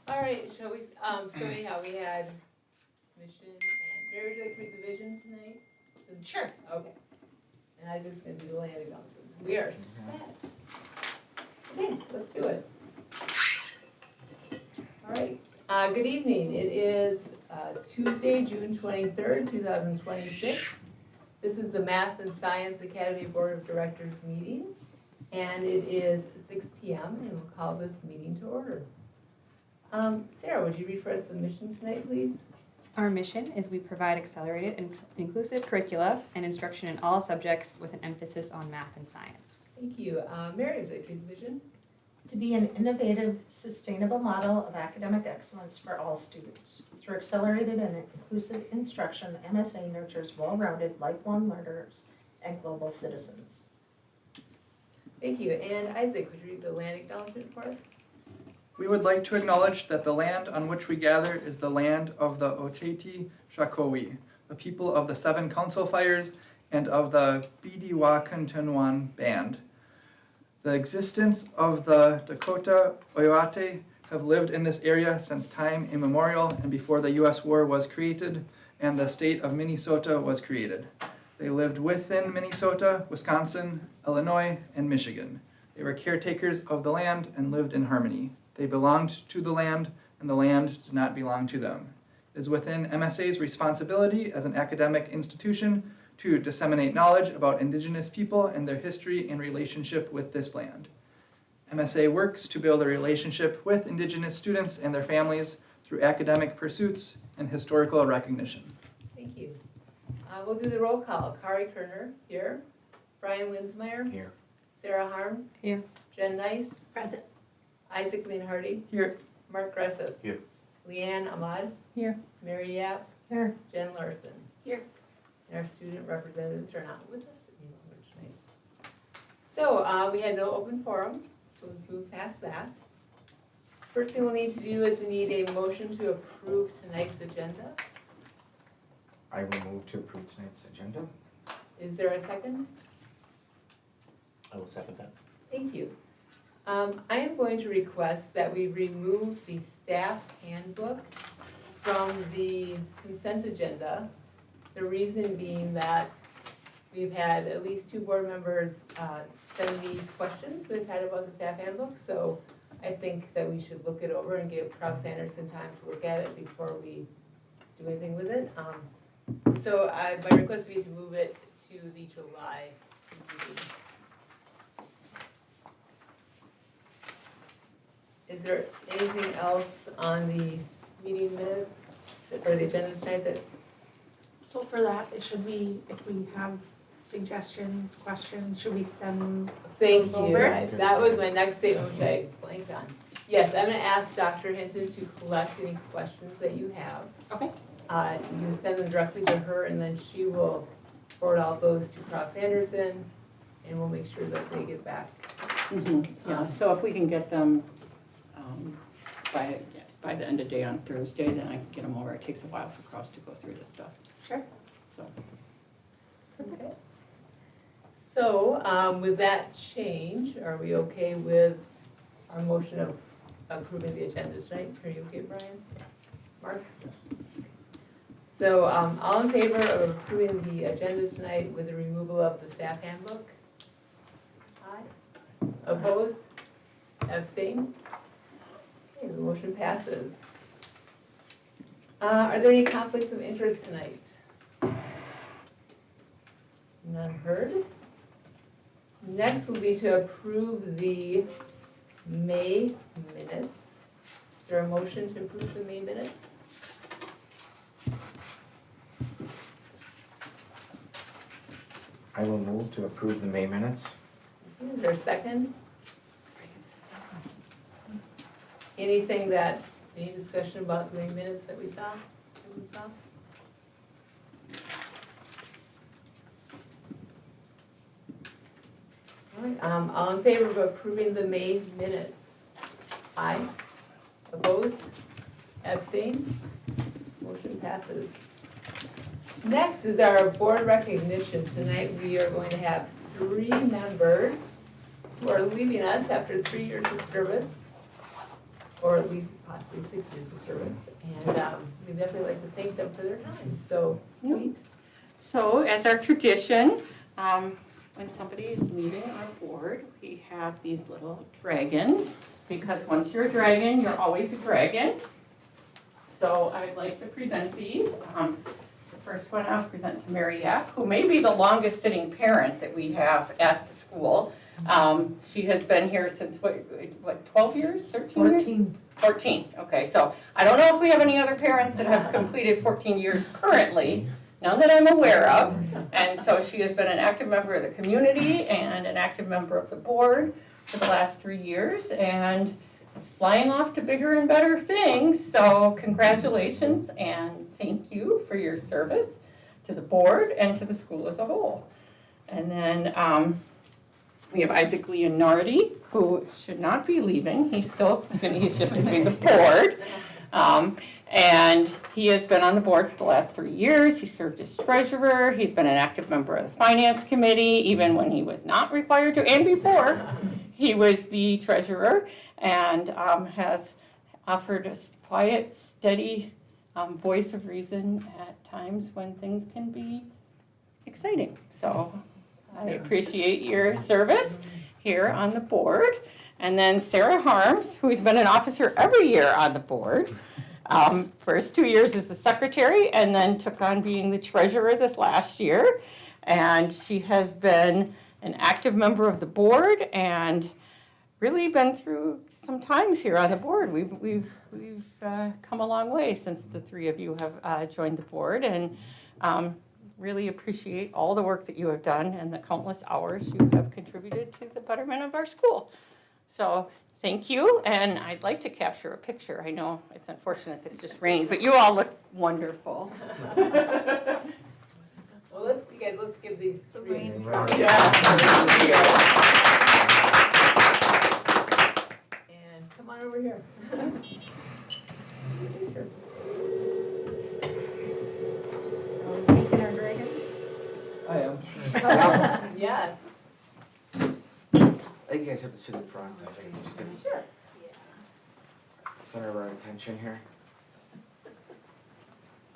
All right, shall we, so anyhow, we had mission and, Mary, would you like to make the vision tonight? Sure. Okay. And Isaac's gonna do the land acknowledgements. We are set. Okay, let's do it. All right, good evening. It is Tuesday, June 23rd, 2026. This is the Math and Science Academy Board of Directors meeting, and it is 6 p.m. and we'll call this meeting to order. Sarah, would you read for us the mission tonight, please? Our mission is we provide accelerated and inclusive curricula and instruction in all subjects with an emphasis on math and science. Thank you. Mary, would you like to read the vision? To be an innovative, sustainable model of academic excellence for all students. Through accelerated and inclusive instruction, MSA nurtures well-rounded, lifelong learners and global citizens. Thank you. And Isaac, would you read the land acknowledgement for us? We would like to acknowledge that the land on which we gather is the land of the Oceti Shakowi, the people of the 7 council fires and of the Bidiwakantunwan band. The existence of the Dakota Oyoate have lived in this area since time immemorial and before the U.S. war was created and the state of Minnesota was created. They lived within Minnesota, Wisconsin, Illinois, and Michigan. They were caretakers of the land and lived in harmony. They belonged to the land, and the land did not belong to them. It is within MSA's responsibility as an academic institution to disseminate knowledge about Indigenous people and their history and relationship with this land. MSA works to build a relationship with Indigenous students and their families through academic pursuits and historical recognition. Thank you. We'll do the roll call. Kari Kerner, here. Brian Linsmeyer. Here. Sarah Harms. Here. Jen Nice. Present. Isaac Lean Hardy. Here. Mark Gresseth. Here. Leanne Ahmad. Here. Mary Yap. Here. Jen Larson. Here. And our student representatives are not with us any longer tonight. So we had no open forum, so let's move past that. First thing we'll need to do is we need a motion to approve tonight's agenda. I will move to approve tonight's agenda. Is there a second? I will second that. Thank you. I am going to request that we remove the staff handbook from the consent agenda. The reason being that we've had at least 2 board members send me questions they've had about the staff handbook, so I think that we should look it over and give Kraus Anderson time to look at it before we do anything with it. So my request would be to move it to the July meeting. Is there anything else on the meeting minutes or the agenda tonight that? So for that, it should be, if we have suggestions, questions, should we send Thank those you. over? That was my next statement, which I blanked on. Yes, I'm gonna ask Dr. Hinton to collect any questions that you have. Okay. You can send them directly to her and then she will forward all those to Kraus Anderson and we'll make sure that they get back. Yeah, so if we can get them by the end of day on Thursday, then I can get them over. It takes a while for Kraus to go through this stuff, Sure. so. Okay. So, with that change, are we okay with our motion of approving the agenda tonight? Are you okay, Brian? Mark? Yes. So, all in favor of approving the agenda tonight with the removal of the staff handbook? Aye. Opposed? Abstained? Okay, the motion passes. Are there any conflicts of interest tonight? None heard. Next will be to approve the May minutes. Is there a motion to approve the May minutes? I will move to approve the May minutes. Is there a second? Anything any discussion about the May minutes that we saw? All right, all in favor of approving the May minutes? Aye. Opposed? Abstained? Motion passes. Next is our board recognition. Tonight we are going to have 3 members who are leaving us after 3 years of service. or at least possibly 6 years of service. And we'd definitely like to thank them for their time. So, Yep. Pete? So as our tradition, when somebody is leaving our board, we have these little dragons, because once you're a dragon, you're always a dragon. So I'd like to present these. The first one I'll present to Mary Yap, who may be the longest sitting parent that we have at the school. She has been here since, what, 12 years, 13 years? 14. 14, okay, so I don't know if we have any other parents that have completed 14 years currently, none that I'm aware of. And so she has been an active member of the community and an active member of the board for the last 3 years, and is flying off to bigger and better things. So congratulations and thank you for your service to the board and to the school as a whole. And then we have Isaac Leonardi, who should not be leaving. He's just leaving the board. And he has been on the board for the last 3 years. He served as treasurer. He's been an active member of the finance committee, even when he was not required to, and before he was the treasurer, and has offered a quiet, steady voice of reason at times when things can be exciting. So I appreciate your service here on the board. And then Sarah Harms, who's been an officer every year on the board. First 2 years as the secretary, and then took on being the treasurer this last year. And she has been an active member of the board and really been through some times here on the board. We've come a long way since the three of you have joined the board, and really appreciate all the work that you have done and the countless hours you have contributed to the betterment of our school. So thank you, and I'd like to capture a picture. I know it's unfortunate that it just rained, but you all look wonderful. Well, let's give these three. And come on over here. Taking our dragons. I am. Yes. I think you guys have to sit in front. I think you just have to Sure. center of our attention here.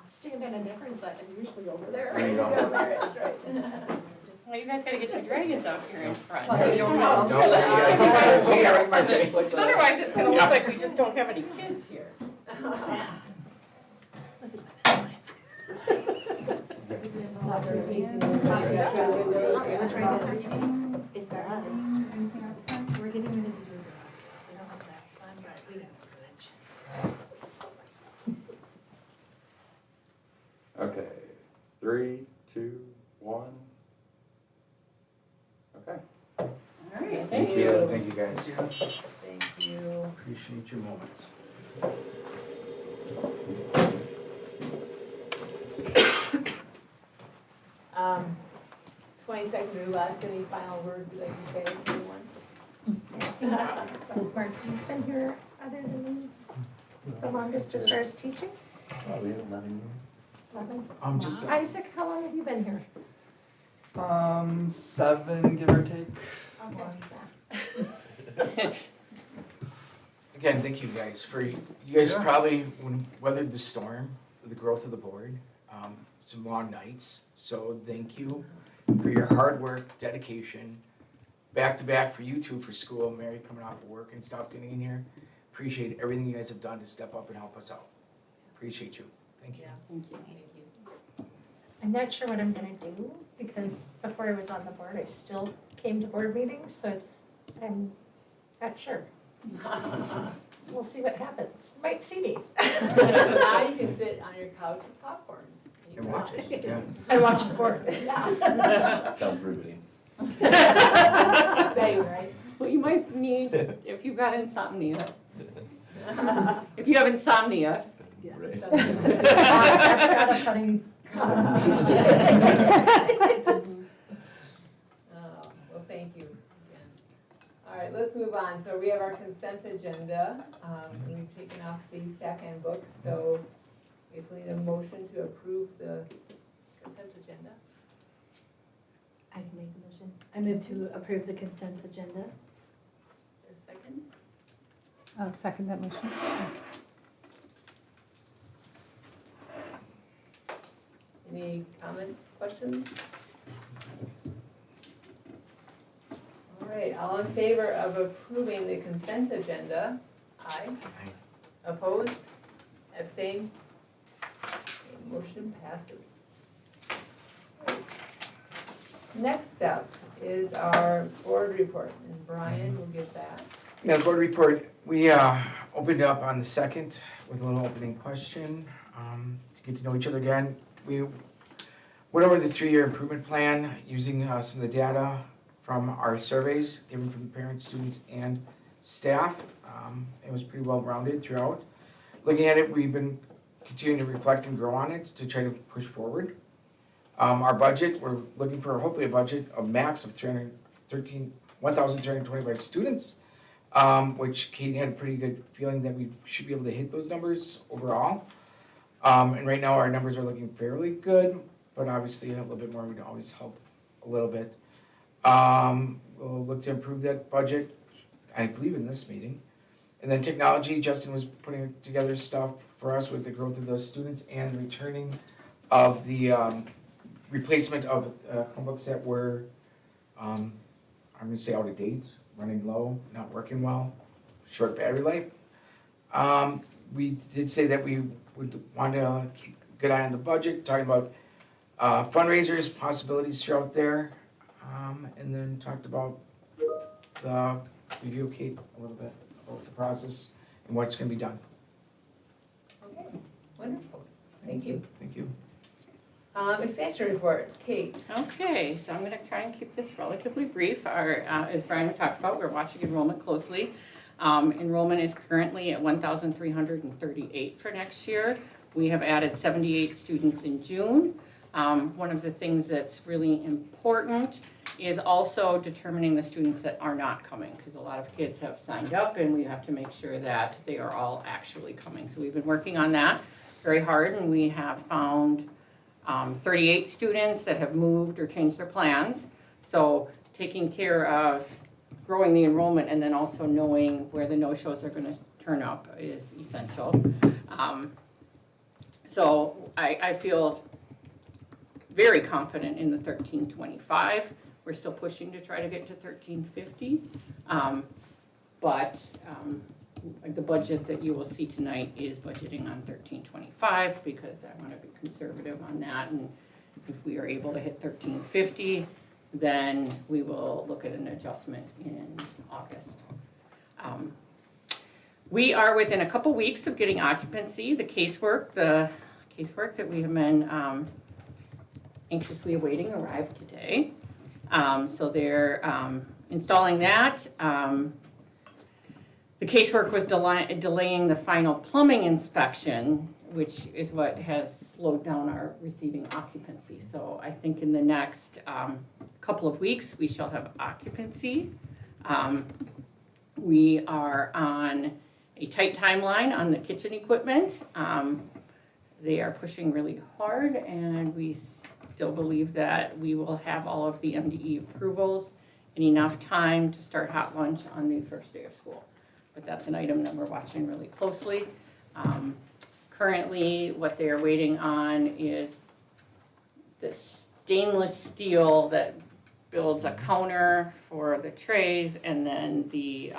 I'll stand on a different side. I'm usually over there. There you go. Well, you guys gotta get your dragons out here in front. Well, you don't know. So that you Yeah. can Yeah. wear my face. Otherwise, it's gonna look like we just don't have any kids here. It does. We're getting ready to do drugs, so I don't know if that's fun, but we got a fridge. Okay, 3, 2, 1. Okay. All right, Thank you. Thank you, guys. Thank you. Appreciate your moments. Um, 20 seconds or less, any final words you'd like to say to anyone? Martin's been here other than me the longest as far as teaching. Oh, we have 11 years. Just, Isaac, how long have you been here? 7, give or take. Okay. again, thank you guys for, you guys probably weathered the storm, the growth of the board, some long nights. So thank you for your hard work, dedication, back to back for you two for school, Mary coming off of work and stuff, getting in here. Appreciate everything you guys have done to step up and help us out. Appreciate you. Thank you. Thank you. Thank you. I'm not sure what I'm gonna do, because before I was on the board, I still came to board meetings, so I'm not sure. We'll see what happens. Might see me. Now you can sit on your couch with popcorn. And watch it, yeah. And watch the board. Sounds riveting. Exciting, right? Well, you might need, if you've got insomnia, if you have insomnia. Right. That's not a funny comment. Well, thank you again. All right, let's move on. So we have our consent agenda. And we've taken off the staff handbook, so we just need a motion to approve the consent agenda. I can make the motion. I move to approve the consent agenda. A second? I'll second that motion. Any comments, questions? All right, all in favor of approving the consent agenda? Aye. Opposed? Abstained? Okay, motion passes. Next up is our board report, and Brian will give that. Yeah, the board report, we opened up on the 2nd with a little opening question to get to know each other again. We went over the 3-year improvement plan using some of the data from our surveys given from the parents, students, and staff. It was pretty well rounded throughout. Looking at it, we've been continuing to reflect and grow on it to try to push forward. Our budget, we're looking for hopefully a budget of max of 1,325 students, which Kate had a pretty good feeling that we should be able to hit those numbers overall. And right now our numbers are looking fairly good, but obviously a little bit more would always help a little bit. We'll look to improve that budget, I believe, in this meeting. And then technology, Justin was putting together stuff for us with the growth of those students and returning of the replacement of Chromebooks that were, I'm gonna say out of date, running low, not working well, short battery life. We did say that we would want to keep a good eye on the budget, talking about fundraisers, possibilities throughout there. And then talked about the review, Kate, a little bit about the process and what's gonna be done. Okay, wonderful, thank you. Thank you. Expansion report, Kate. Okay, so I'm gonna try and keep this relatively brief. As Brian talked about, we're watching enrollment closely. Enrollment is currently at 1,338 for next year. We have added 78 students in June. One of the things that's really important is also determining the students that are not coming, because a lot of kids have signed up and we have to make sure that they are all actually coming. So we've been working on that very hard, and we have found 38 students that have moved or changed their plans. So taking care of growing the enrollment and then also knowing where the no-shows are gonna turn up is essential. So I feel very confident in the 1325. We're still pushing to try to get to 1350. But the budget that you will see tonight is budgeting on 1325 because I want to be conservative on that. And if we are able to hit 1350, then we will look at an adjustment in August. We are within a couple weeks of getting occupancy. The casework that we have been anxiously awaiting arrived today. So they're installing that. The casework was delaying the final plumbing inspection, which is what has slowed down our receiving occupancy. So I think in the next couple of weeks, we shall have occupancy. We are on a tight timeline on the kitchen equipment. They are pushing really hard, and we still believe that we will have all of the MDE approvals in enough time to start hot lunch on the first day of school. But that's an item that we're watching really closely. Currently, what they are waiting on is the stainless steel that builds a counter for the trays, and then the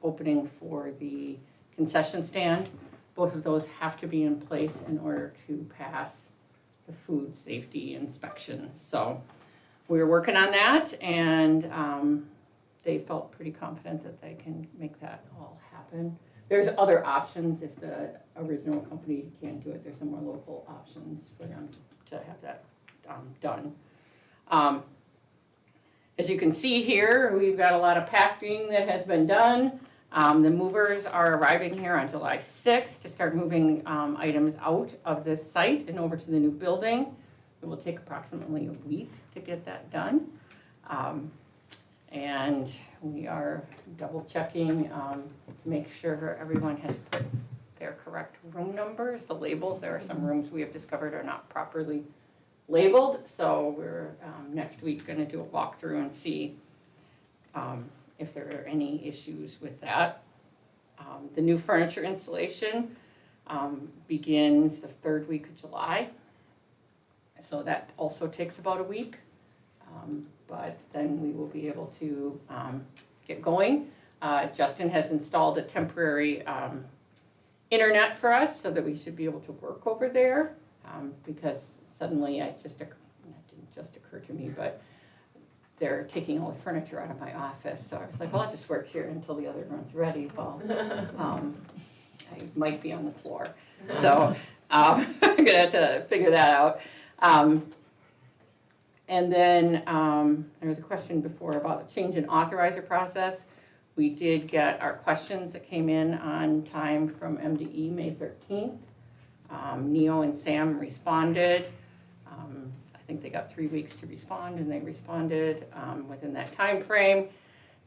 opening for the concession stand. Both of those have to be in place in order to pass the food safety inspections. So we're working on that, and they felt pretty confident that they can make that all happen. There's other options if the original company can't do it. There's some more local options for them to have that done. As you can see here, we've got a lot of packing that has been done. The movers are arriving here on July 6th to start moving items out of this site and over to the new building. It will take approximately a week to get that done. And we are double checking to make sure everyone has put their correct room numbers, the labels. There are some rooms we have discovered are not properly labeled, so we're next week going to do a walkthrough and see if there are any issues with that. The new furniture installation begins the third week of July. So that also takes about a week. But then we will be able to get going. Justin has installed a temporary internet for us so that we should be able to work over there. Because suddenly it didn't just occur to me, but they're taking all the furniture out of my office. So I was like, well, I'll just work here until the other one's ready. Well, I might be on the floor. So I'm gonna have to figure that out. And then there was a question before about the change in authorizer process. We did get our questions that came in on time from MDE May 13th. Neo and Sam responded. I think they got 3 weeks to respond, and they responded within that time frame.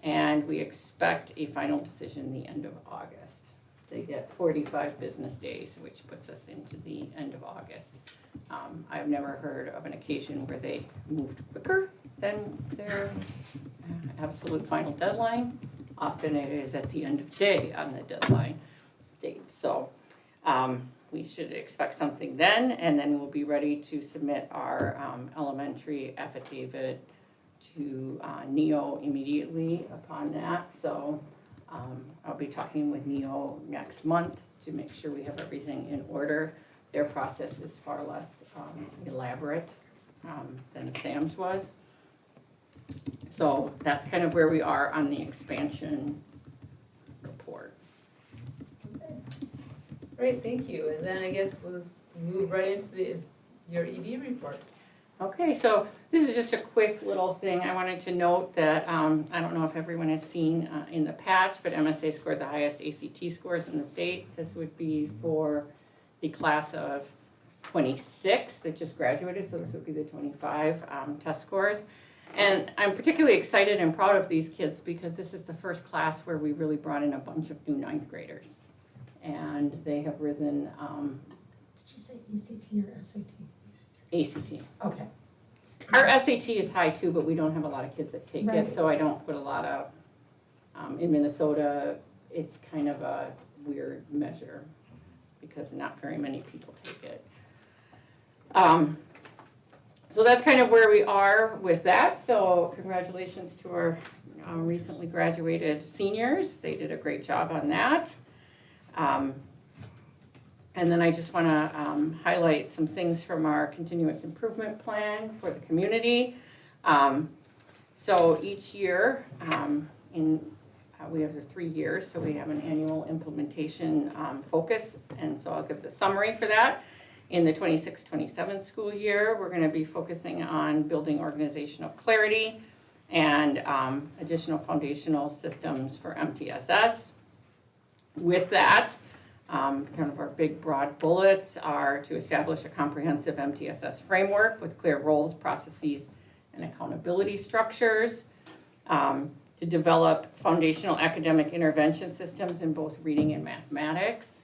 And we expect a final decision the end of August. They get 45 business days, which puts us into the end of August. I've never heard of an occasion where they moved quicker than their absolute final deadline. Often it is at the end of day on the deadline date. So we should expect something then, and then we'll be ready to submit our elementary affidavit to Neo immediately upon that. So I'll be talking with Neo next month to make sure we have everything in order. Their process is far less elaborate than Sam's was. So that's kind of where we are on the expansion report. Great, thank you. And then I guess we'll move right into your ED report. Okay, so this is just a quick little thing. I wanted to note that, I don't know if everyone has seen in the patch, but MSA scored the highest ACT scores in the state. This would be for the class of 26 that just graduated, so this would be the 25 test scores. And I'm particularly excited and proud of these kids because this is the first class where we really brought in a bunch of new 9th graders. And they have risen. Did you say ECT or SAT? ACT. Okay. Our SAT is high too, but we don't have a lot of kids that take it, so I don't put a lot of, in Minnesota, it's kind of a weird measure because not very many people take it. So that's kind of where we are with that, so congratulations to our recently graduated seniors. They did a great job on that. And then I just want to highlight some things from our continuous improvement plan for the community. So each year, we have the 3 years, so we have an annual implementation focus, and so I'll give the summary for that. In the 26-27 school year, we're going to be focusing on building organizational clarity and additional foundational systems for MTSS. With that, kind of our big broad bullets are to establish a comprehensive MTSS framework with clear roles, processes, and accountability structures, to develop foundational academic intervention systems in both reading and mathematics,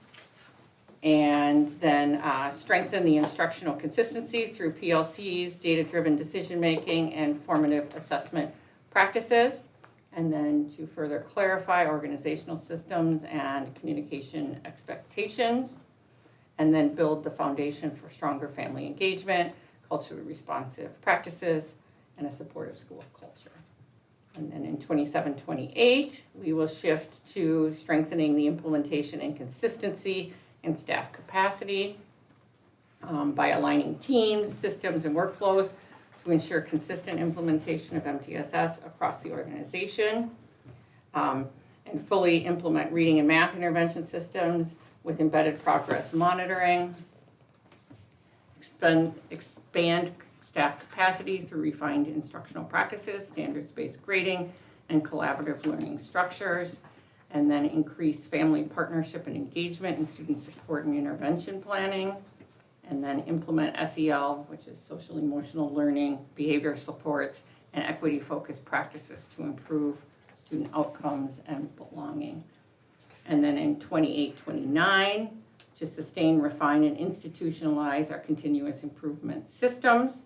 and then strengthen the instructional consistency through PLCs, data-driven decision-making, and formative assessment practices. And then to further clarify organizational systems and communication expectations, and then build the foundation for stronger family engagement, culturally responsive practices, and a supportive school culture. And then in 27-28, we will shift to strengthening the implementation and consistency and staff capacity by aligning teams, systems, and workflows to ensure consistent implementation of MTSS across the organization, and fully implement reading and math intervention systems with embedded progress monitoring, expand staff capacity through refined instructional practices, standards-based grading, and collaborative learning structures, and then increase family partnership and engagement in student support and intervention planning, and then implement SEL, which is social emotional learning, behavior supports, and equity-focused practices to improve student outcomes and belonging. And then in 28-29, to sustain, refine, and institutionalize our continuous improvement systems,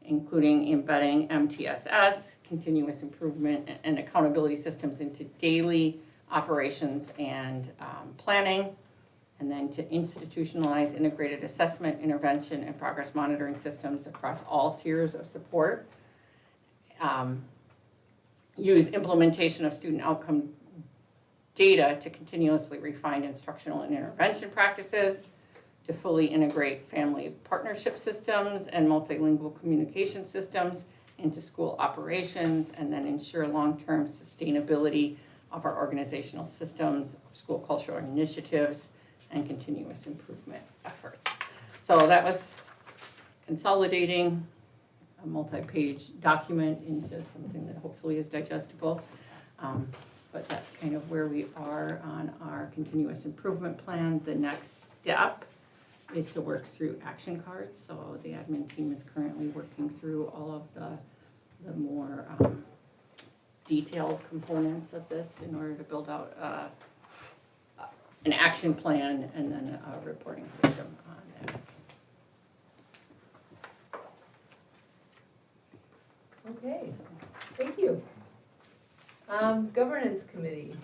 including embedding MTSS, continuous improvement and accountability systems into daily operations and planning, and then to institutionalize integrated assessment, intervention, and progress monitoring systems across all tiers of support. Use implementation of student outcome data to continuously refine instructional and intervention practices, to fully integrate family partnership systems and multilingual communication systems into school operations, and then ensure long-term sustainability of our organizational systems, school cultural initiatives, and continuous improvement efforts. So that was consolidating a multi-page document into something that hopefully is digestible. But that's kind of where we are on our continuous improvement plan. The next step is to work through action cards. So the admin team is currently working through all of the more detailed components of this in order to build out an action plan and then a reporting system on that. Okay, thank you. Governance committee.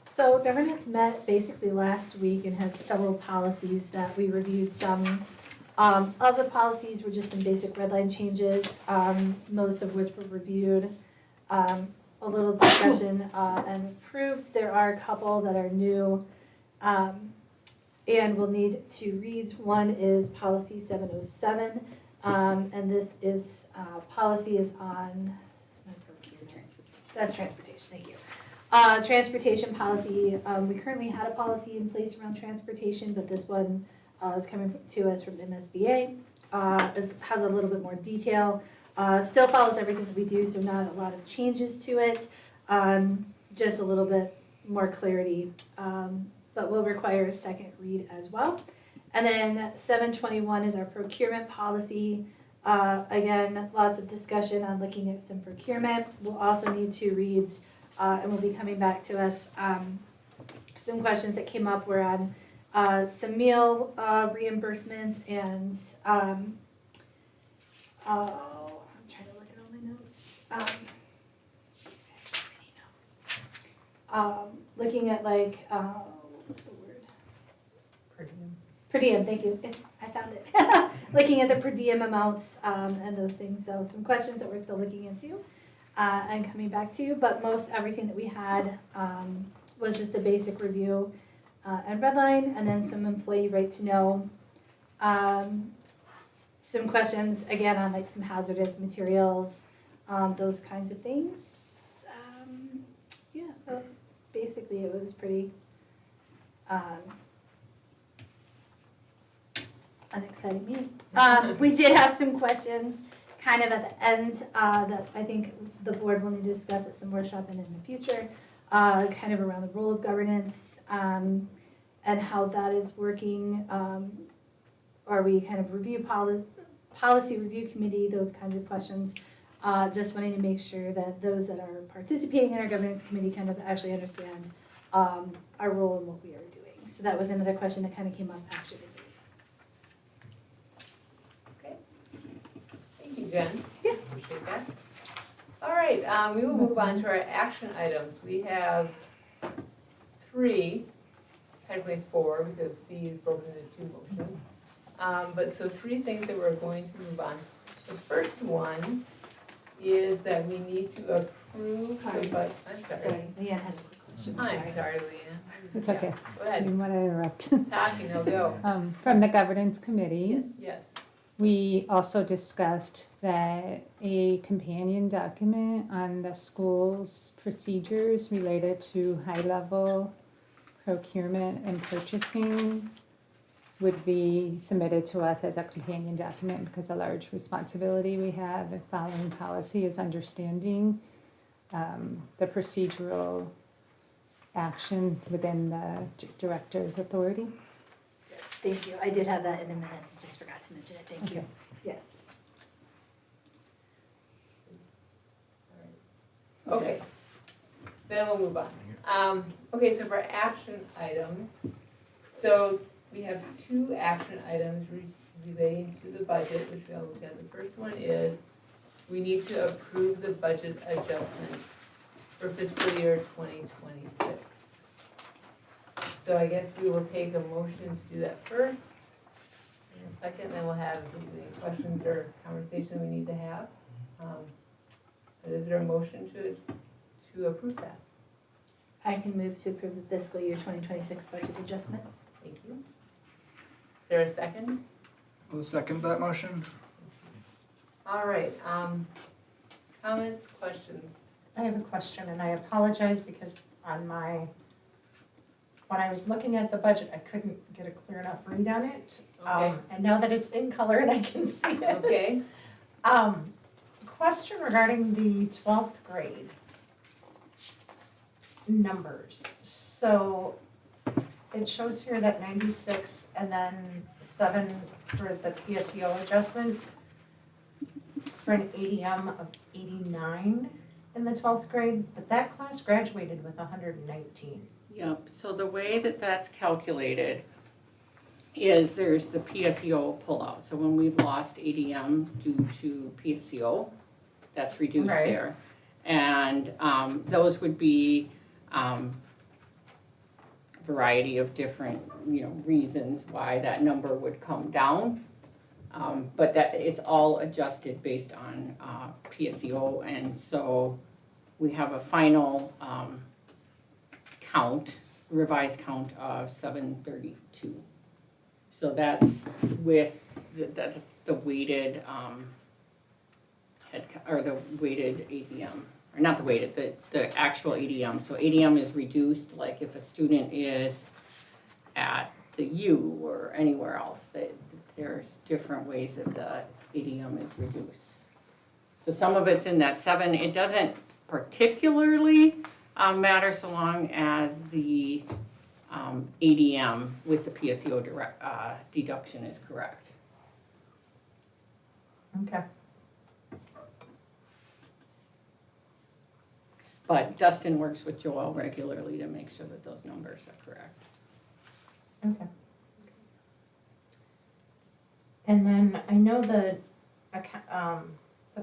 So governance met basically last week and had several policies that we reviewed. Some of the policies were just some basic red line changes, most of which were reviewed. A little discussion and approved. There are a couple that are new and will need two reads. One is policy 707, and this is policy is on. That's transportation. Thank you. Transportation policy. We currently had a policy in place around transportation, but this one is coming to us from MSBA. Has a little bit more detail. Still follows everything that we do, so not a lot of changes to it. Just a little bit more clarity, but will require a second read as well. And then 721 is our procurement policy. Again, lots of discussion on looking at some procurement. We'll also need two reads, and will be coming back to us. Some questions that came up were on some meal reimbursements and I'm trying to look at all my notes. Looking at like what's the word? Per diem, thank you. I found it. Looking at the per diem amounts and those things. So some questions that we're still looking into and coming back to. But most everything that we had was just a basic review and red line, and then some employee right to know. Some questions again on like some hazardous materials, those kinds of things. Yeah, that was basically it. Was pretty. An exciting meeting. We did have some questions kind of at the end that I think the board will need to discuss at some workshop and in the future, kind of around the role of governance and how that is working. Are we kind of review policy review committee, those kinds of questions. Just wanting to make sure that those that are participating in our governance committee kind of actually understand our role and what we are doing. So that was another question that kind of came up after the meeting. Thank you, Jen. Yeah. Appreciate that. All right, we will move on to our action items. We have 3, technically 4, because C is broken into 2 motions. But so 3 things that we're going to move on. The first one is that we need to approve the budget. I'm sorry. Sorry, Leanne had a quick question. I'm sorry, Leanne. It's okay. Go I ahead. didn't want to interrupt. Talking, no, go. From the governance committee, Yes. we also discussed that a companion document on the school's procedures related to high-level procurement and purchasing would be submitted to us as a companion document, because a large responsibility we have in following policy is understanding the procedural action within the director's authority. Yes, thank you. I did have that in the minutes. I just forgot to mention it. Thank you. Okay. Yes. Okay, then we'll move on. Okay, so for action items, so we have 2 action items relating to the budget, which we all looked at. The first one is, we need to approve the budget adjustment for fiscal year 2026. So I guess we will take a motion to do that first. In a second, then we'll have any questions or conversation we need to have. But is there a motion to approve that? I can move to approve the fiscal year 2026 budget adjustment. Thank you. Is there a second? We'll second that motion. All right, comments, questions? I have a question, and I apologize because when I was looking at the budget, I couldn't get a clear enough read on it. Okay. And now that it's in color and I can see it. Okay, Question regarding the 12th grade numbers. So it shows here that 96 and then 7 for the PSEO adjustment for an ADM of 89 in the 12th grade, but that class graduated with 119. Yep, so the way that that's calculated is there's the PSEO pullout. So when we've lost ADM due to PSEO, that's reduced Right. there. And those would be variety of different, reasons why that number would come down. But that, it's all adjusted based on PSEO, and so we have a final revised count of 732. So that's with, that's the weighted the weighted ADM, or not the weighted, the actual ADM. So ADM is reduced, like if a student is at the U or anywhere else, there's different ways that the ADM is reduced. So some of it's in that 7. It doesn't particularly matter so long as the ADM with the PSEO deduction is correct. Okay. But Dustin works with Joel regularly to make sure that those numbers are correct. Okay. And then I know the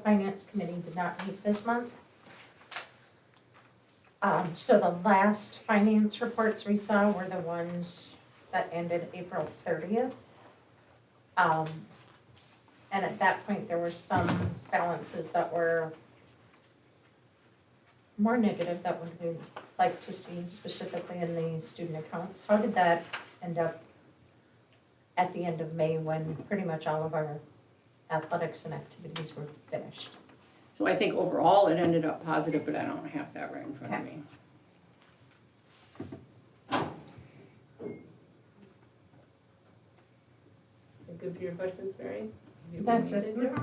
finance committee did not meet this month. So the last finance reports we saw were the ones that ended April 30th. And at that point, there were some balances that were more negative that we would like to see specifically in the student accounts. How did that end up at the end of May when pretty much all of our athletics and activities were finished? So I think overall it ended up positive, but I don't have that right in front of me. good for your questions, Mary? You That's need it. there?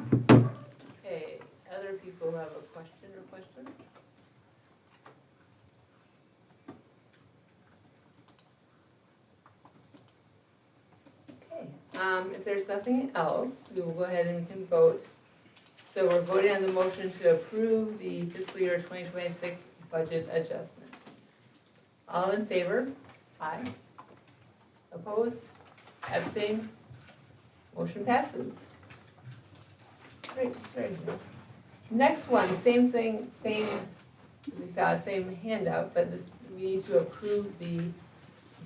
Okay, other people who have a question or questions? Okay, if there's nothing else, we will go ahead and can vote. So we're voting on the motion to approve the fiscal year 2026 budget adjustment. All in favor? Aye. Opposed? Abstained? Motion passes. Great, very good. Next one, same thing, we saw, same handout, but this, we need to approve the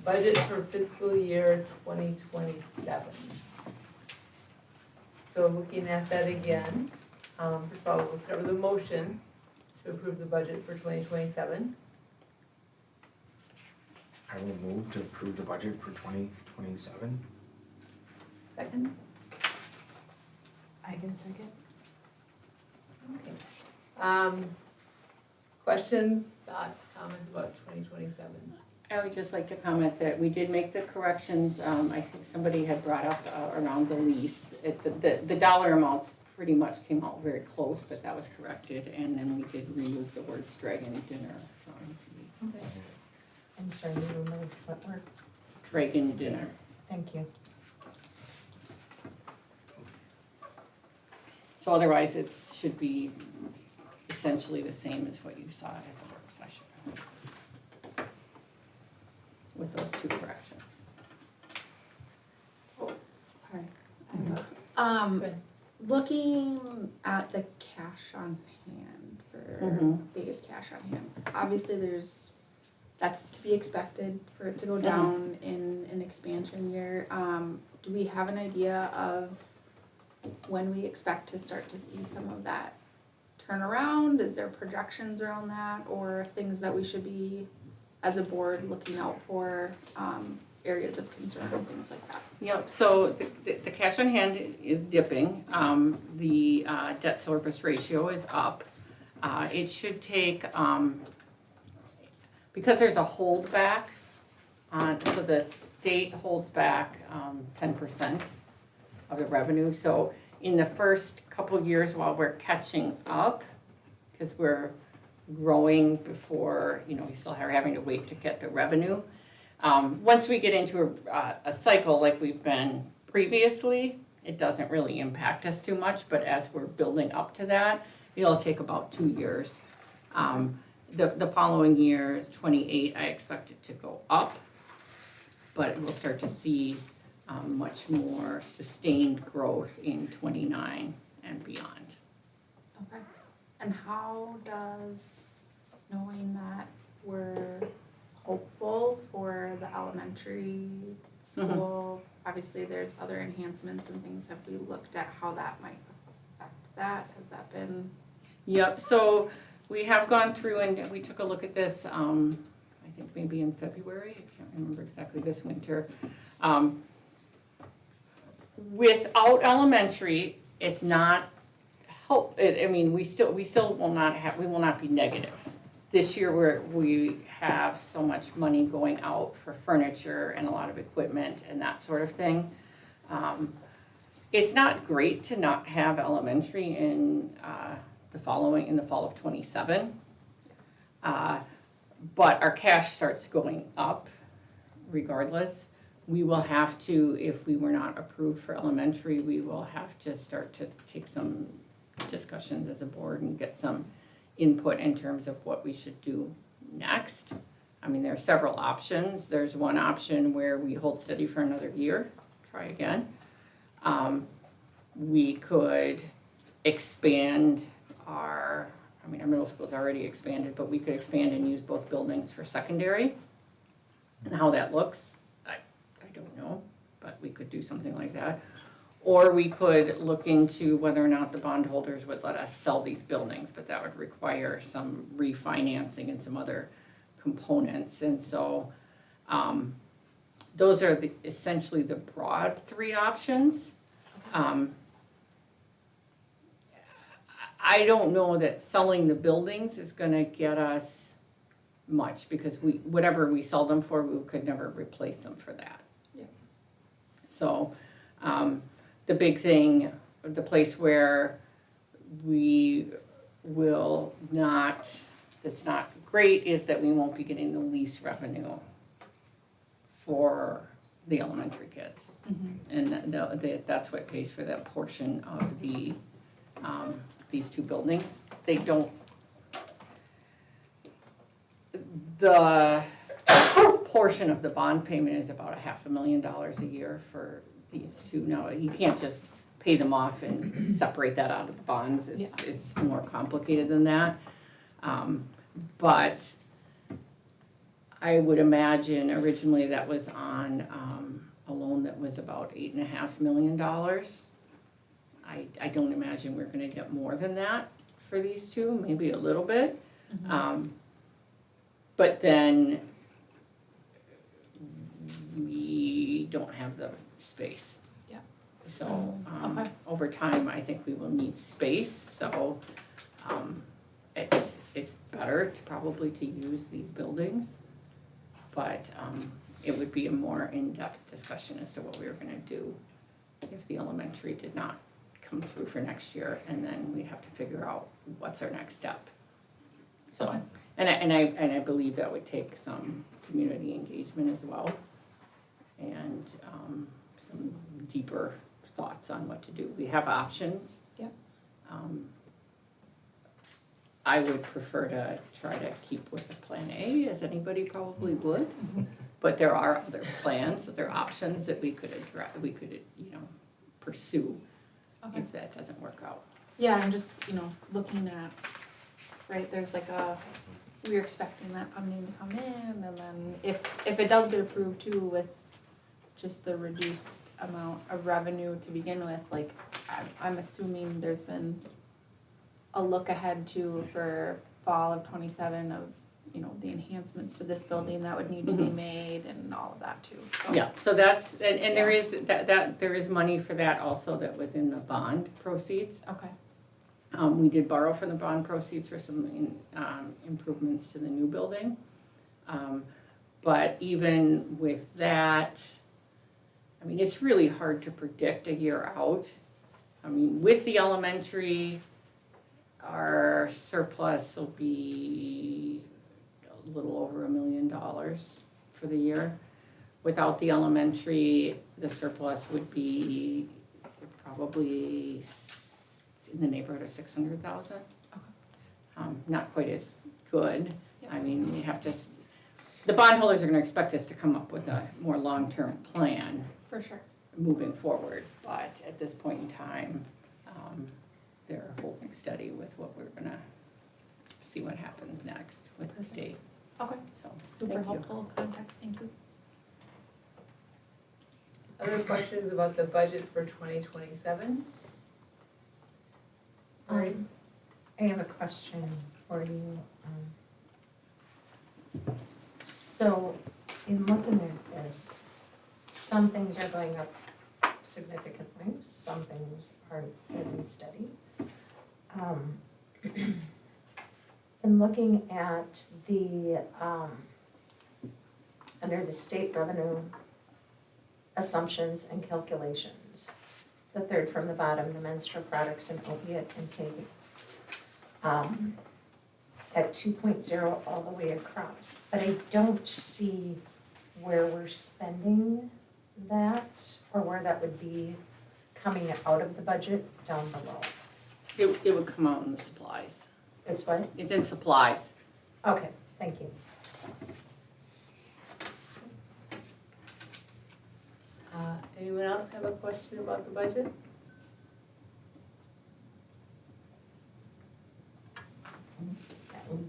budget for fiscal year 2027. So looking at that again, first of all, we'll start with a motion to approve the budget for 2027. I will move to approve the budget for 2027. Second? I can second. Okay. Questions, thoughts, comments about 2027? I would just like to comment that we did make the corrections. I think somebody had brought up around the lease. The dollar amounts pretty much came out very close, but that was corrected. And then we did remove the words dragon dinner from the I'm sorry, you removed what word? dragon dinner. Thank you. So otherwise, it should be essentially the same as what you saw at the work session with those two corrections. So, sorry, I have a Good. Looking at the cash on hand for Mhm. biggest cash on hand, obviously that's to be expected for it to go down in an expansion year. Do we have an idea of when we expect to start to see some of that turn around? Is there projections around that, or things that we should be, as a board, looking out for, areas of concern and things like that? Yep, so the cash on hand is dipping. The debt service ratio is up. It should take, because there's a holdback, so the state holds back 10% of the revenue. So in the first couple years while we're catching up, because we're growing before, we still are having to wait to get the revenue. Once we get into a cycle like we've been previously, it doesn't really impact us too much, but as we're building up to that, it'll take about 2 years. The following year, 28, I expect it to go up, but we'll start to see much more sustained growth in 29 and beyond. Okay. And how does knowing that we're hopeful for the elementary school, obviously there's other enhancements and things, have we looked at how that might affect that? Has that been? Yep, so we have gone through and we took a look at this, I think maybe in February, I can't remember exactly, this winter. Without elementary, it's not we still will not be negative. This year we have so much money going out for furniture and a lot of equipment and that sort of thing. It's not great to not have elementary in the fall of 27. But our cash starts going up regardless. We will have to, if we were not approved for elementary, we will have to start to take some discussions as a board and get some input in terms of what we should do next. I mean, there are several options. There's one option where we hold steady for another year, try again. We could expand our middle school's already expanded, but we could expand and use both buildings for secondary. And how that looks, I don't know, but we could do something like that. Or we could look into whether or not the bondholders would let us sell these buildings, but that would require some refinancing and some other components. And so those are essentially the broad 3 options. I don't know that selling the buildings is gonna get us much, because whatever we sell them for, we could never replace them for that. Yeah. So, the big thing, the place where we will not, that's not great, is that we won't be getting the lease revenue for the elementary kids. And that's what pays for that portion of the, these 2 buildings. They don't, the portion of the bond payment is about $500,000 a year for these 2. Now, you can't just pay them off and separate that out of the bonds. It's more complicated than that. But I would imagine originally that was on a loan that was about $8.5 million. I don't imagine we're gonna get more than that for these 2, maybe a little bit. But then we don't have the space. Yeah. So Okay. over time, I think we will need space, so it's better probably to use these buildings. But it would be a more in-depth discussion as to what we were gonna do if the elementary did not come through for next year, and then we'd have to figure out what's our next step. So, Okay. and I believe that would take some community engagement as well, and some deeper thoughts on what to do. We have options. Yep. I would prefer to try to keep with the plan A, as anybody probably would. But there are other plans, there are options that we could address, pursue. that doesn't work out. Yeah, I'm just, looking at, right, there's like we're expecting that funding to come in, and then if it does get approved too with just the reduced amount of revenue to begin with, like, I'm assuming there's been a look ahead too for fall of 27 of, the enhancements to this building that would need to be made and all of that too. So- Yeah, so that's, and there is, there is money for that also that was in the bond proceeds. Okay. We did borrow from the bond proceeds for some improvements to the new building. But even with that, I mean, it's really hard to predict a year out. I mean, with the elementary, our surplus will be a little over $1 million for the year. Without the elementary, the surplus would be probably in the neighborhood of 600,000. Not quite as good. I mean, you have to, the bondholders are gonna expect us to come up with a more long-term plan For sure. moving forward, but at this point in time, they're holding steady with what we're gonna see what happens next with the state, Okay. so. Super thank you. helpful context, thank you. Other questions about the budget for 2027? I have a question for you. So, in looking at this, some things are going up significantly, some things are fairly steady. In looking at the, under the state revenue assumptions and calculations, the third from the bottom, the menstrual products and opiate intake, at 2.0 all the way across. But I don't see where we're spending that, or where that would be coming out of the budget down below. It would come out in the supplies. It's what? It's in supplies. Okay, thank you. Anyone else have a question about the budget?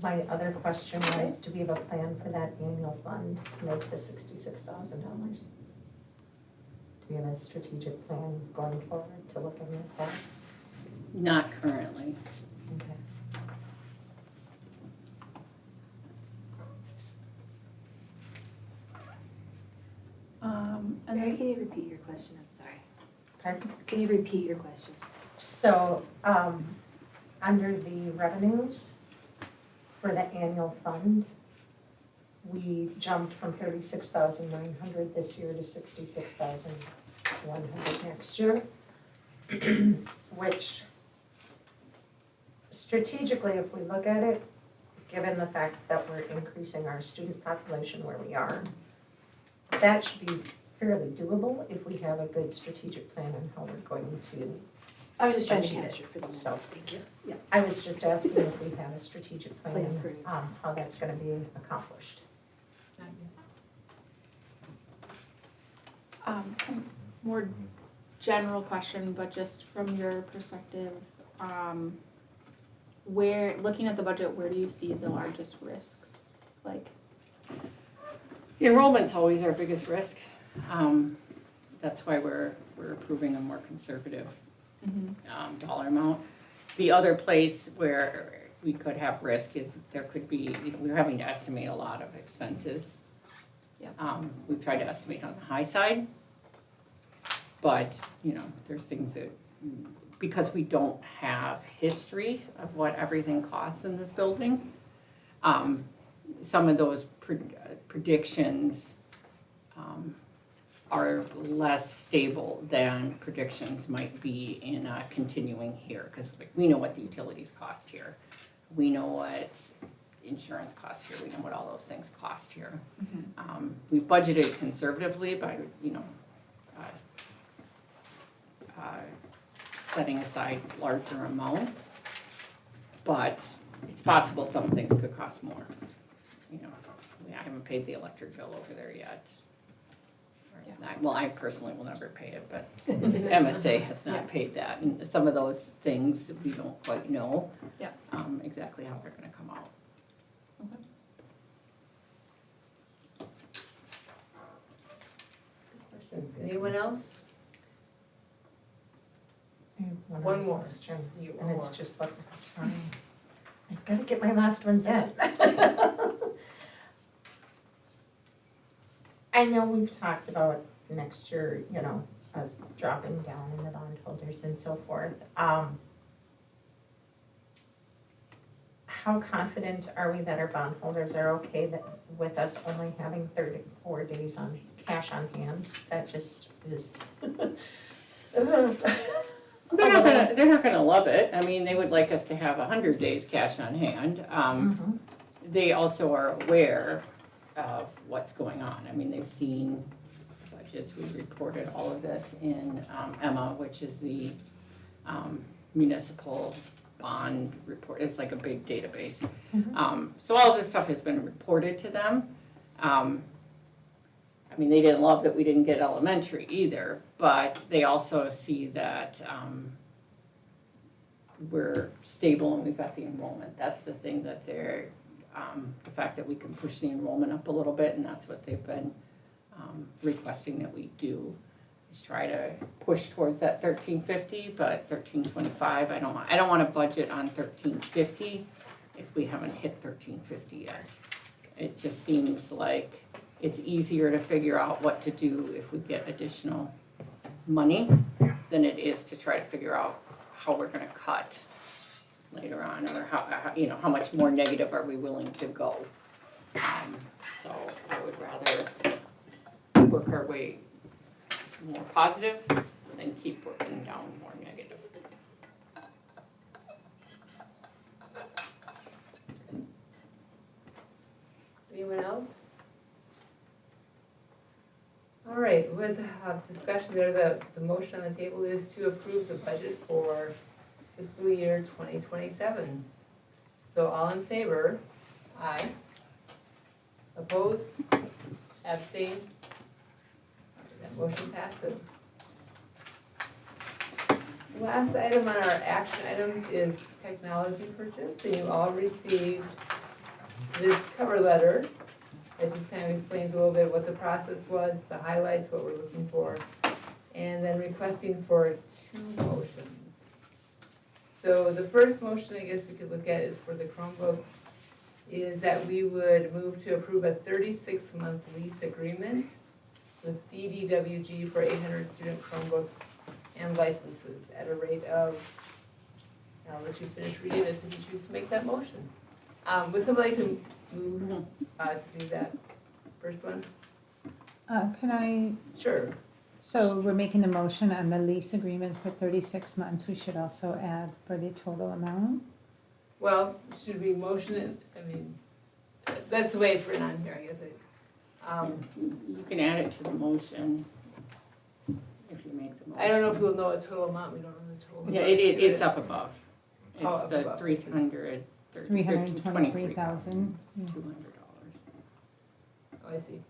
My other question was, do we have a plan for that annual fund to make the $66,000? Do we have a strategic plan going forward to looking at that? Not currently. Okay. And Mary, then, can you repeat your question? I'm sorry. Pardon? Can you repeat your question? So, under the revenues for the annual fund, we jumped from 36,900 this year to 66,100 next year, which strategically, if we look at it, given the fact that we're increasing our student population where we are, that should be fairly doable if we have a good strategic plan on how we're going to. I was just trying to Achieve it. capture for the So- minutes, thank you. Yeah. I was just asking if we have a strategic plan, Plan for- how that's gonna be accomplished. Not yet. more general question, but just from your perspective, looking at the budget, where do you see the largest risks? Like, Enrollment's always our biggest risk. That's why we're approving a more conservative dollar amount. The other place where we could have risk is there could be, we're having to estimate a lot of expenses. Yep. We've tried to estimate on the high side, but, there's things that, because we don't have history of what everything costs in this building, some of those predictions are less stable than predictions might be in a continuing here, because we know what the utilities cost here. We know what insurance costs here, we know what all those things cost here. We budgeted conservatively by, setting aside larger amounts, but it's possible some things could cost more. I haven't paid the electric bill over there yet, Well, I personally will never pay it, but MSA has Yeah. not paid that, and some of those things, we don't quite know. Yeah. Exactly how they're gonna come out. Questions? Anyone else? I have One other more. question, You, and it's more. just like, sorry. I've gotta get my last ones in. I know we've talked about next year, you know, us dropping down in the bondholders and so forth. How confident are we that our bondholders are okay with us only having 34 days on cash on hand? That just is. They're not gonna love it. I mean, they would like us to have 100 days cash on hand. Mhm. They also are aware of what's going on. I mean, they've seen budgets. We reported all of this in Emma, which is the municipal bond report. It's like a big database. So all of this stuff has been reported to them. I mean, they didn't love that we didn't get elementary either, but they also see that we're stable and we've got the enrollment. That's the thing that they're, the fact that we can push the enrollment up a little bit, and that's what they've been requesting that we do, is try to push towards that 1350, but 1325, I don't want to budget on 1350 if we haven't hit 1350 yet. It just seems like it's easier to figure out what to do if we get additional money than it is to try to figure out how we're gonna cut later on, or how, you know, how much more negative are we willing to go. So I would rather work our way more positive than keep working down more negative. Anyone else? All right, with discussion there, the motion on the table is to approve the budget for fiscal year 2027. So all in favor? Aye. Opposed? Abstained? That motion passes. The last item on our action items is technology purchase, and you all received this cover letter. It just kind of explains a little bit what the process was, the highlights, what we're looking for, and then requesting for 2 motions. So the first motion, I guess we could look at is for the Chromebooks, is that we would move to approve a 36-month lease agreement with CDWG for 800 student Chromebooks and licenses at a rate of, I'll let you finish reading this if you choose to make that motion. Would somebody like to move to do that first one? Can I, Sure. so we're making the motion on the lease agreement for 36 months. We should also add for the total amount. Well, should we motion it? I mean, that's the way it's written on here, I guess. You can add it to the motion if you make the motion. I don't know if we'll know a total amount, we don't know the total. Yeah, amount. it's up above. Oh, It's up the above. 323,000. $200. Oh, I see.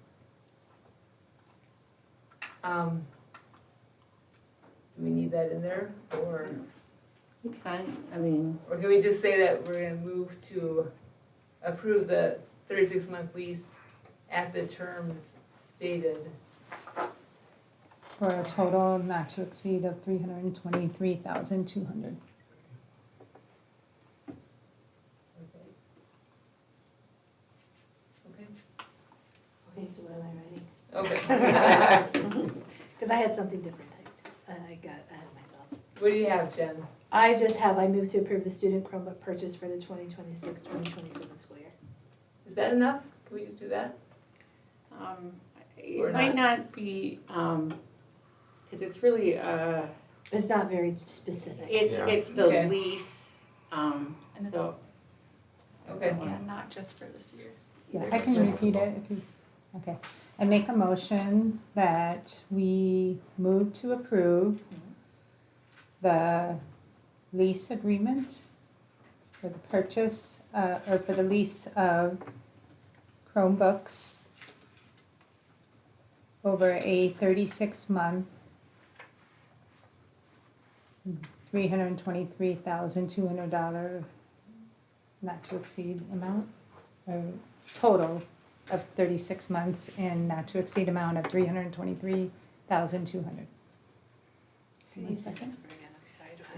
Do we need that in there, or You can, I mean, can we just say that we're gonna move to approve the 36-month lease at the terms stated? For a total not to exceed of 323,200. Okay, so what am I writing? Okay. Because I had something different typed, and I got ahead of myself. What do you have, Jen? I just have, I move to approve the student Chromebook purchase for the 2026-2027 school year. Is that enough? Can we just do that? Or it might not be, because it's really, It's not very specific. it's the Okay. lease, And it's, so. Okay. yeah, not just for this year. Yeah, either. I can repeat it if you, okay. I make a motion that we move to approve the lease agreement for the purchase, or for the lease of Chromebooks over a 36-month, $323,200 not to exceed amount, or total of 36 months and not to exceed amount of $323,200. Can you second?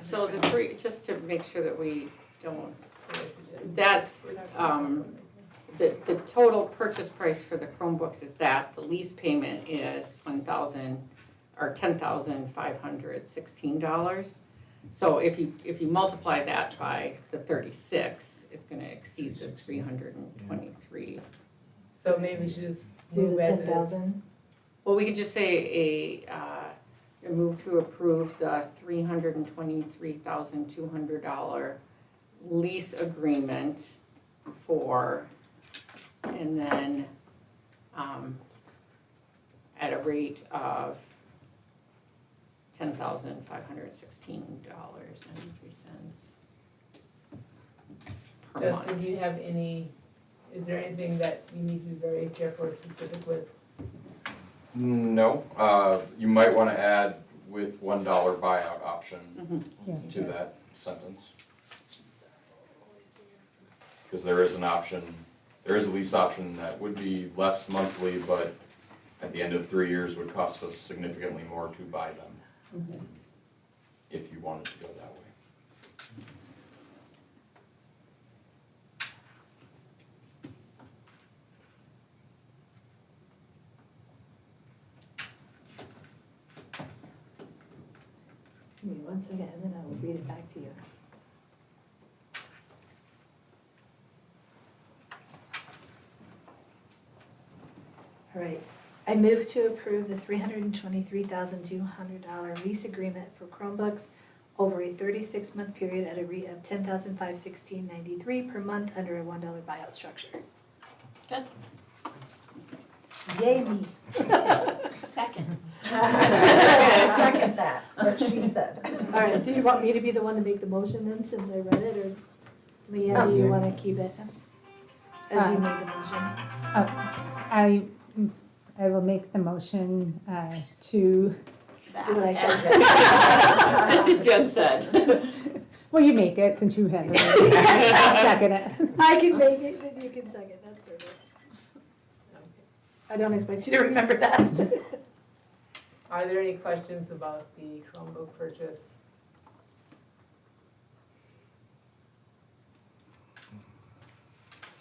So the three, just to make sure that we don't, that's, the total purchase price for the Chromebooks is that, the lease payment is $10,516. So if you multiply that by the 36, it's gonna exceed the 323. So maybe we should just Do move the as ten it is. thousand. Well, we could just say a move to approve the $323,200 lease agreement for, and then, at a rate of $10,516.93 per Justin, month. do you have any, is there anything that you need to be very careful or specific with? No, you might wanna add with $1 buyout option Mhm. to that sentence. Cause there is an option, there is a lease option that would be less monthly, but at the end of 3 years would cost us significantly more to buy them. Mhm. If you wanted to go that way. Give me 1 second and then I will read it back to you. All right, I move to approve the $323,200 lease agreement for Chromebooks over a 36-month period at a rate of $10,516.93 per month under a $1 buyout structure. Good. Yay me. Second. Second that, what she said. All right, do you want me to be the one to make the motion then, since I read it, or Leanne, do you wanna keep it as you made the motion? I will make the motion to, Do what I said. Just as Jen said. well, you make it since you have it. I'll second it. I can make it, then you can second, that's perfect. I don't expect you to remember that. Are there any questions about the Chromebook purchase?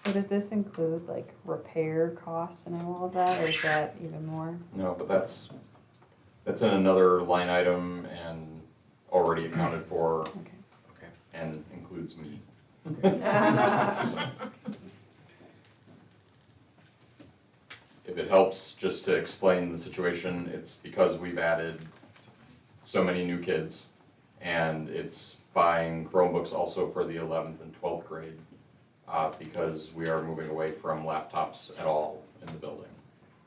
So does this include like repair costs and all of that, or is that even more? No, but that's in another line item and already accounted for Okay. and includes me. If it helps, just to explain the situation, it's because we've added so many new kids, and it's buying Chromebooks also for the 11th and 12th grade, because we are moving away from laptops at all in the building.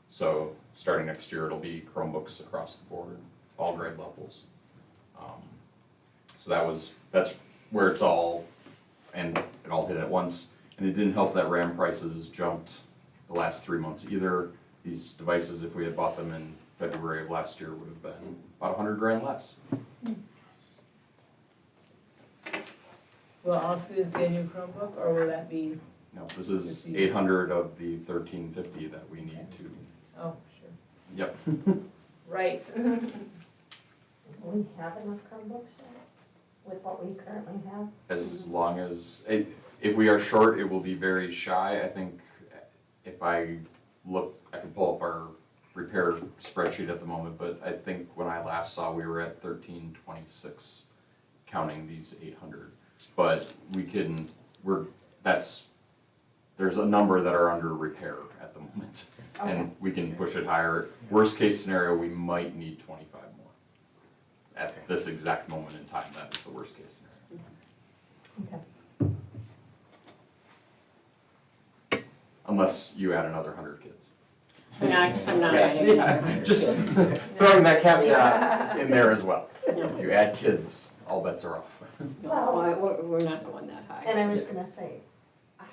So starting next year, it'll be Chromebooks across the board, all grade levels. So that's where it's all, and it all hit at once. And it didn't help that RAM prices jumped the last 3 months either. These devices, if we had bought them in February of last year, would have been about $100,000 less. Will all students get a new Chromebook, or will that be, No, this is 800 of the 1350 that we need to, oh, sure, yep. right. We have enough Chromebooks with what we currently have? As long as, if we are short, it will be very shy. I think if I look, I can pull up our repair spreadsheet at the moment, but I think when I last saw, we were at 1326, counting these 800. But we can, there's a number that are under repair at the moment. And we can push it higher. Worst case scenario, we might need 25 more. At this exact moment in time, that is the worst case scenario. Okay. Unless you add another 100 kids. I'm not adding another. Just throwing that caveat in there as well. If you add kids, all bets are off. No, we're not going that high. And I was gonna say,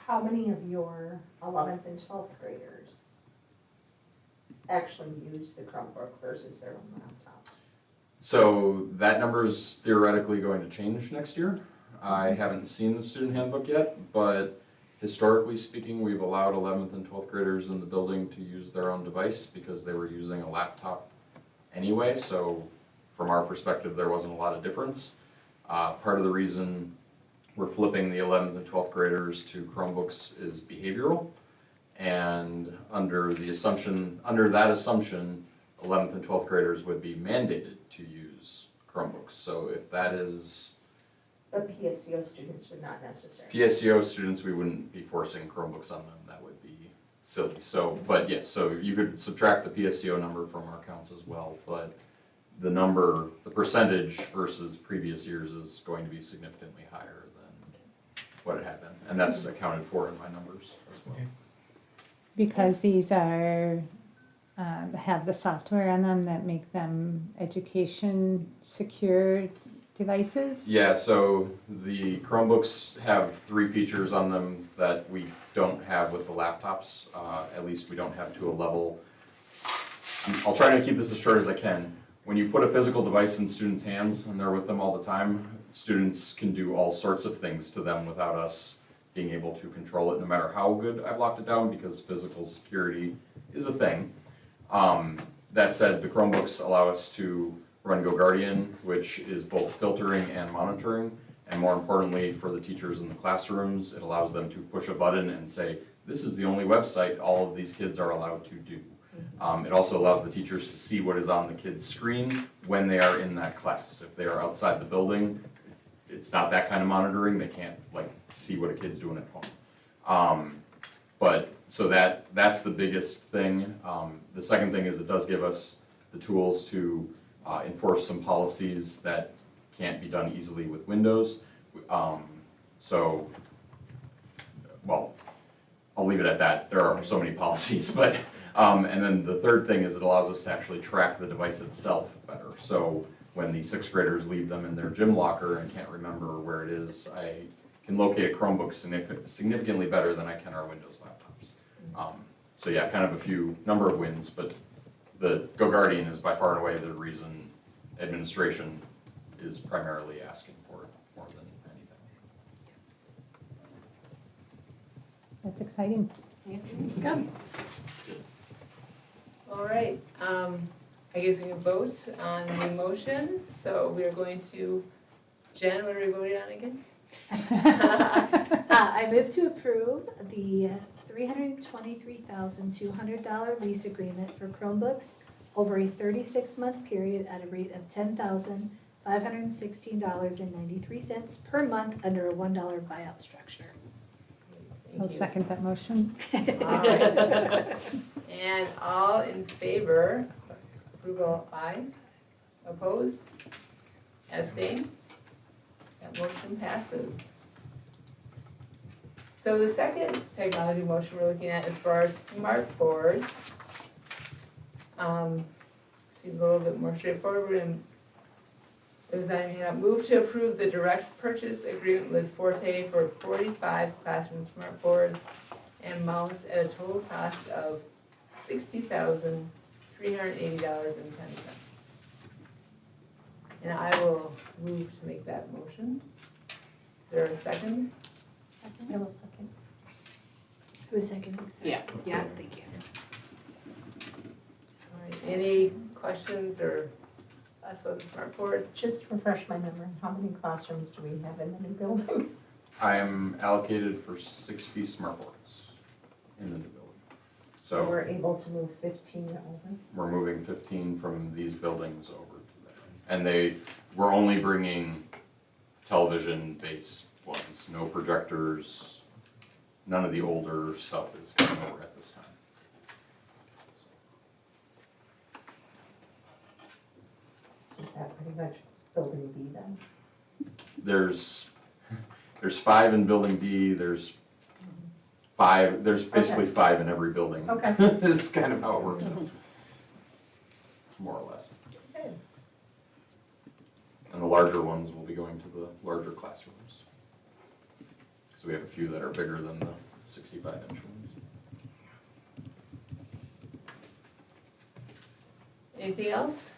how many of your 11th and 12th graders actually use the Chromebook versus their own laptop? So that number's theoretically going to change next year. I haven't seen the student handbook yet, but historically speaking, we've allowed 11th and 12th graders in the building to use their own device because they were using a laptop anyway, so from our perspective, there wasn't a lot of difference. Part of the reason we're flipping the 11th and 12th graders to Chromebooks is behavioral. And under that assumption, 11th and 12th graders would be mandated to use Chromebooks. So if that is But PSCO students would not necessarily. PSEO students, we wouldn't be forcing Chromebooks on them, that would be silly. So, but yes, so you could subtract the PSEO number from our counts as well, but the number, the percentage versus previous years is going to be significantly higher than what it had been. And that's accounted for in my numbers as well. Because these are, have the software on them that make them education secure devices? Yeah, so the Chromebooks have 3 features on them that we don't have with the laptops. At least we don't have to a level. I'll try to keep this as short as I can. When you put a physical device in students' hands and they're with them all the time, students can do all sorts of things to them without us being able to control it, no matter how good I've locked it down, because physical security is a thing. That said, the Chromebooks allow us to run GoGuardian, which is both filtering and monitoring, and more importantly, for the teachers in the classrooms, it allows them to push a button and say, this is the only website all of these kids are allowed to do. It also allows the teachers to see what is on the kid's screen when they are in that class. If they are outside the building, it's not that kind of monitoring, they can't like see what a kid's doing at home. But so that's the biggest thing. The second thing is it does give us the tools to enforce some policies that can't be done easily with Windows. Well, I'll leave it at that. There are so many policies, but, and then the third thing is it allows us to actually track the device itself better. So when the 6th graders leave them in their gym locker and can't remember where it is, I can locate a Chromebook significantly better than I can our Windows laptops. So yeah, kind of a few number of wins, but the GoGuardian is by far and away the reason administration is primarily asking for it more than anything. That's exciting. It's good. All right, I guess we can vote on the motion, so we are going to, Jen, what are we voting on again? I move to approve the $323,200 lease agreement for Chromebooks over a 36-month period at a rate of $10,516.93 per month under a $1 buyout structure. Thank I'll you. second that motion. All right. And all in favor, approval, aye. Opposed? Abstain? That motion passes. So the second technology motion we're looking at is for our smart boards. Seems a little bit more straightforward. We're gonna, move to approve the direct purchase agreement with Forte for 45 classroom smart boards and mounts at a total cost of $60,380.10. And I will move to make that motion. Is there a second? Second? I will second. Who is seconding? Sorry. Yeah. Yeah, thank you. All right, any questions or thoughts about the smart board? Just refresh my memory, how many classrooms do we have in the new building? I am allocated for 60 smart boards in the new building. So So we're able to move 15 over? we're moving 15 from these buildings over to there. And we're only bringing television-based ones, no projectors, none of the older stuff is coming over at this time. So is that pretty much building B then? There's 5 in building D, there's 5, there's basically 5 in every building. Okay. This is kind of how it works out. More or less. Okay. And the larger ones will be going to the larger classrooms. So we have a few that are bigger than the 65-inch ones. Anything else?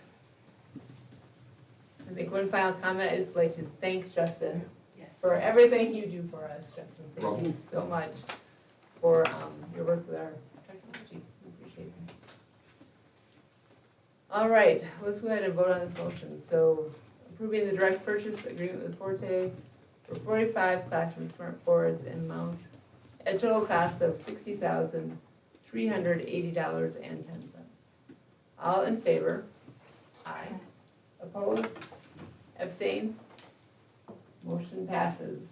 I think one final comment, I'd just like to thank Justin for everything you do for us, Justin. Thank you so much for your work with our technology. We appreciate it. All right, let's go ahead and vote on this motion. So approving the direct purchase agreement with Forte for 45 classroom smart boards and mounts at a total cost of $60,380.10. All in favor? Aye. Opposed? Abstain? Motion passes.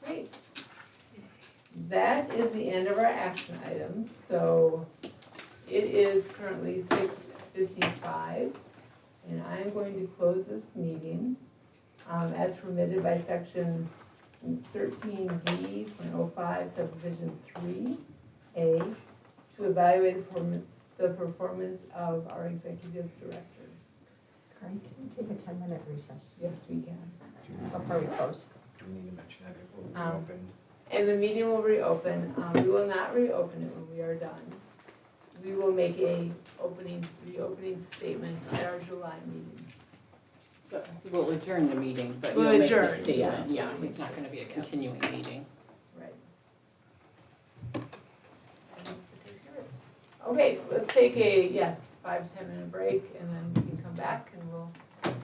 Great. That is the end of our action items, so it is currently 6:55, and I'm going to close this meeting as permitted by section 13D.05 subdivision 3A to evaluate the performance of our executive director. Karen, can we take a 10-minute recess Yes, we can. before we close? Do we need to mention that it will be Um, open? And the meeting will reopen. We will not reopen it when we are done. We will make a reopening statement at our July meeting. So we'll adjourn the meeting, but We'll you'll make the adjourn, statement, yes. yeah, it's not gonna be a continuing meeting. Right. Okay, let's take a, 5 to 10 minute break and then we can come back and we'll